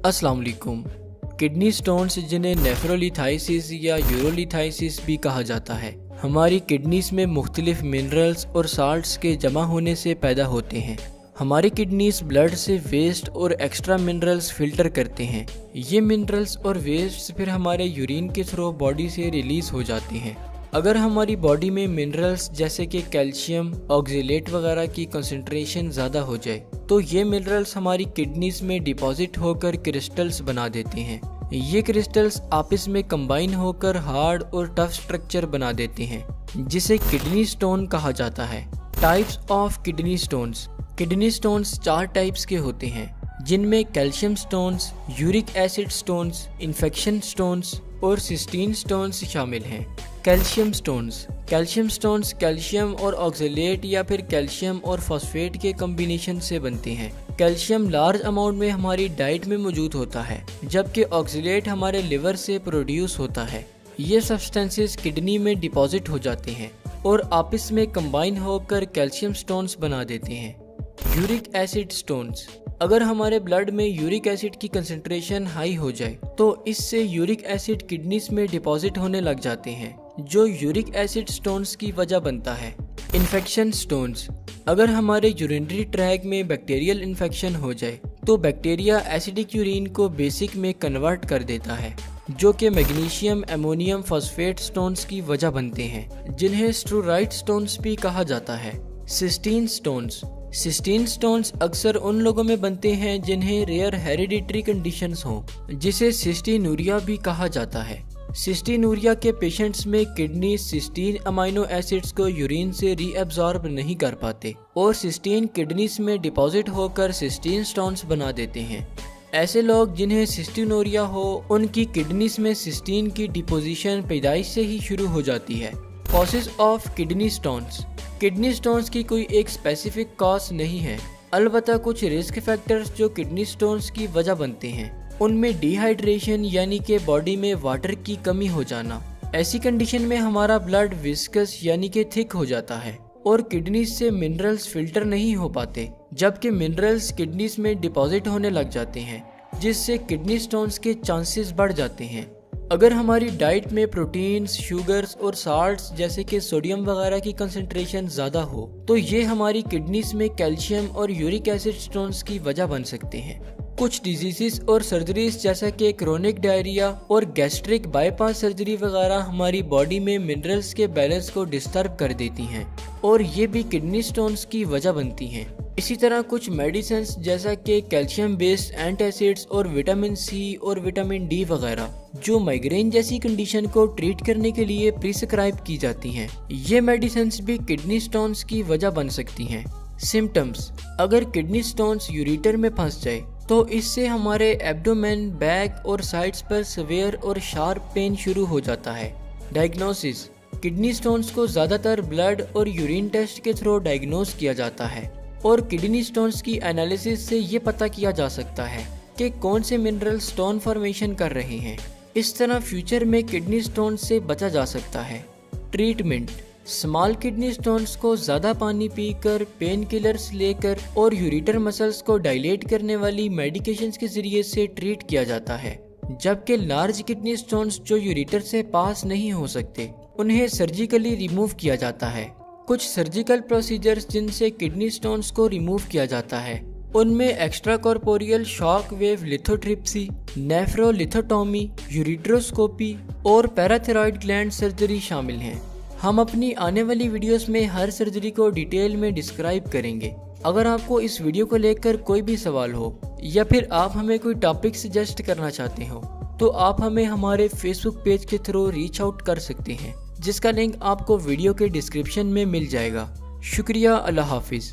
अस्सलाम वालेकुम। Kidney stones, जिन्हें नेफ्रोलिथाइसिस या यूरोलिथाइसिस भी कहा जाता है, हमारी किडनीज में मुख्तलिफ मिनरल्स और साल्ट्स के जमा होने से पैदा होते हैं। हमारी किडनीज ब्लड से वेस्ट और एक्स्ट्रा मिनरल्स फिल्टर करते हैं। ये मिनरल्स और वेस्ट फिर हमारे यूरिन के थ्रू बॉडी से रिलीज हो जाते हैं। अगर हमारी बॉडी में मिनरल्स जैसे कि कैल्शियम, ऑक्जेलेट वगैरह की कंसंट्रेशन ज़्यादा हो जाए तो ये मिनरल्स हमारी किडनीज में डिपॉजिट होकर क्रिस्टल्स बना देते हैं। ये क्रिस्टल्स आपस में कंबाइन होकर हार्ड और टफ स्ट्रक्चर बना देते हैं, जिसे किडनी स्टोन कहा जाता है। Types of kidney stones. Kidney stones 4 types के होते हैं, जिनमें calcium stones, uric acid stones, infection stones और सिस्टीन स्टोन्स शामिल हैं। Calcium stones. Calcium stones calcium और ऑक्जेलेट या फिर कैल्शियम और फॉस्फेट के कॉम्बिनेशन से बनते हैं। कैल्शियम लार्ज अमाउंट में हमारी डाइट में मौजूद होता है, जबकि ऑक्जेलेट हमारे लिवर से प्रोड्यूस होता है। ये सब्सटेंसेस किडनी में डिपॉजिट हो जाते हैं और आपस में कंबाइन होकर कैल्शियम स्टोन्स बना देते हैं। Uric acid stones. अगर हमारे ब्लड में यूरिक एसिड की कंसंट्रेशन हाई हो जाए तो इससे यूरिक एसिड किडनीज में डिपॉजिट होने लग जाते हैं, जो यूरिक एसिड स्टोन्स की वजह बनता है। Infection stones. अगर हमारे यूरिनरी ट्रैक में बैक्टीरियल इन्फेक्शन हो जाए तो बैक्टीरिया एसिडिक यूरिन को बेसिक में कन्वर्ट कर देता है, जो कि मैग्नीशियम अमोनियम फॉस्फेट स्टोन्स की वजह बनते हैं, जिन्हें स्टोराइड स्टोन्स भी कहा जाता है। Cysteine stones. सिस्टीन स्टोन्स अक्सर उन लोगों में बनते हैं जिन्हें रेयर हेरिडिटरी कंडीशंस हों, जिसे सिस्टीनूरिया भी कहा जाता है। सिस्टीनूरिया के पेशेंट्स में किडनी सिस्टीन अमाइनो एसिड्स को यूरिन से रीअब्सॉर्ब नहीं कर पाते और सिस्टीन किडनीज में डिपॉजिट होकर सिस्टीन स्टोन्स बना देते हैं। ऐसे लोग जिन्हें सिस्टीनूरिया हो, उनकी किडनीज में सिस्टीन की डिपोजिशन पैदाइश से ही शुरू हो जाती है। Causes of kidney stones. Kidney stones की कोई एक स्पेसिफिक कॉज नहीं है, अलबत्ता कुछ रिस्क फैक्टर्स जो किडनी स्टोन्स की वजह बनते हैं, उनमें डिहाइड्रेशन यानी कि बॉडी में वाटर की कमी हो जाना। ऐसी कंडीशन में हमारा ब्लड विस्कस यानी कि थिक हो जाता है और किडनीज से मिनरल्स फिल्टर नहीं हो पाते, जबकि मिनरल्स किडनीज में डिपॉजिट होने लग जाते हैं, जिससे किडनी स्टोन्स के चांसेस बढ़ जाते हैं। अगर हमारी डाइट में प्रोटीन्स, शुगर्स और साल्ट्स जैसे कि सोडियम वगैरह की कंसंट्रेशन ज़्यादा हो तो ये हमारी किडनीज में कैल्शियम और यूरिक एसिड स्टोन्स की वजह बन सकते हैं। कुछ डिजीजेस और सर्जरीज जैसा कि क्रोनिक डायरिया और गैस्ट्रिक बाईपास सर्जरी वगैरह हमारी बॉडी में मिनरल्स के बैलेंस को डिस्टर्ब कर देती हैं और ये भी किडनी स्टोन्स की वजह बनती हैं। इसी तरह कुछ मेडिसिन जैसा कि कैल्शियम बेस्ड एंटासिड्स और विटामिन सी और विटामिन डी वगैरह, जो माइग्रेन जैसी कंडीशन को ट्रीट करने के लिए प्रिस्क्राइब की जाती हैं, ये मेडिसिन भी किडनी स्टोन्स की वजह बन सकती हैं। सिम्टम्स। अगर किडनी स्टोन्स यूरेटर में फंस जाए तो इससे हमारे एब्डोमेन, बैक और साइड्स पर सवेयर और शार्प पेन शुरू हो जाता है। डायग्नोसिस। किडनी स्टोन्स को ज़्यादातर ब्लड और यूरिन टेस्ट के थ्रू डायग्नोस किया जाता है और किडनी स्टोन्स की एनालिसिस से ये पता किया जा सकता है कि कौन से मिनरल स्टोन फॉर्मेशन कर रहे हैं। इस तरह फ्यूचर में किडनी स्टोन से बचा जा सकता है। ट्रीटमेंट। स्मॉल किडनी स्टोन्स को ज़्यादा पानी पीकर, पेन किलर्स लेकर और यूरेटर मसल्स को डायलेट करने वाली मेडिकेशंस के जरिए से ट्रीट किया जाता है, जबकि लार्ज किडनी स्टोन्स जो यूरेटर से पास नहीं हो सकते उन्हें सर्जिकली रिमूव किया जाता है। कुछ सर्जिकल प्रोसीजर्स जिनसे किडनी स्टोन्स को रिमूव किया जाता है, उनमें extra corporeal shock wave lithotripsy, nephrolithotomy, ureteroscopy और पैराथायरॉयड ग्लैंड सर्जरी शामिल हैं। हम अपनी आने वाली वीडियोस में हर सर्जरी को डिटेल में डिस्क्राइब करेंगे। अगर आपको इस वीडियो को लेकर कोई भी सवाल हो या फिर आप हमें कोई टॉपिक सजेस्ट करना चाहते हो तो आप हमें हमारे फेसबुक पेज के थ्रू रीच आउट कर सकते हैं, जिसका लिंक आपको वीडियो के डिस्क्रिप्शन में मिल जाएगा। शुक्रिया। अल्लाह हाफिज़।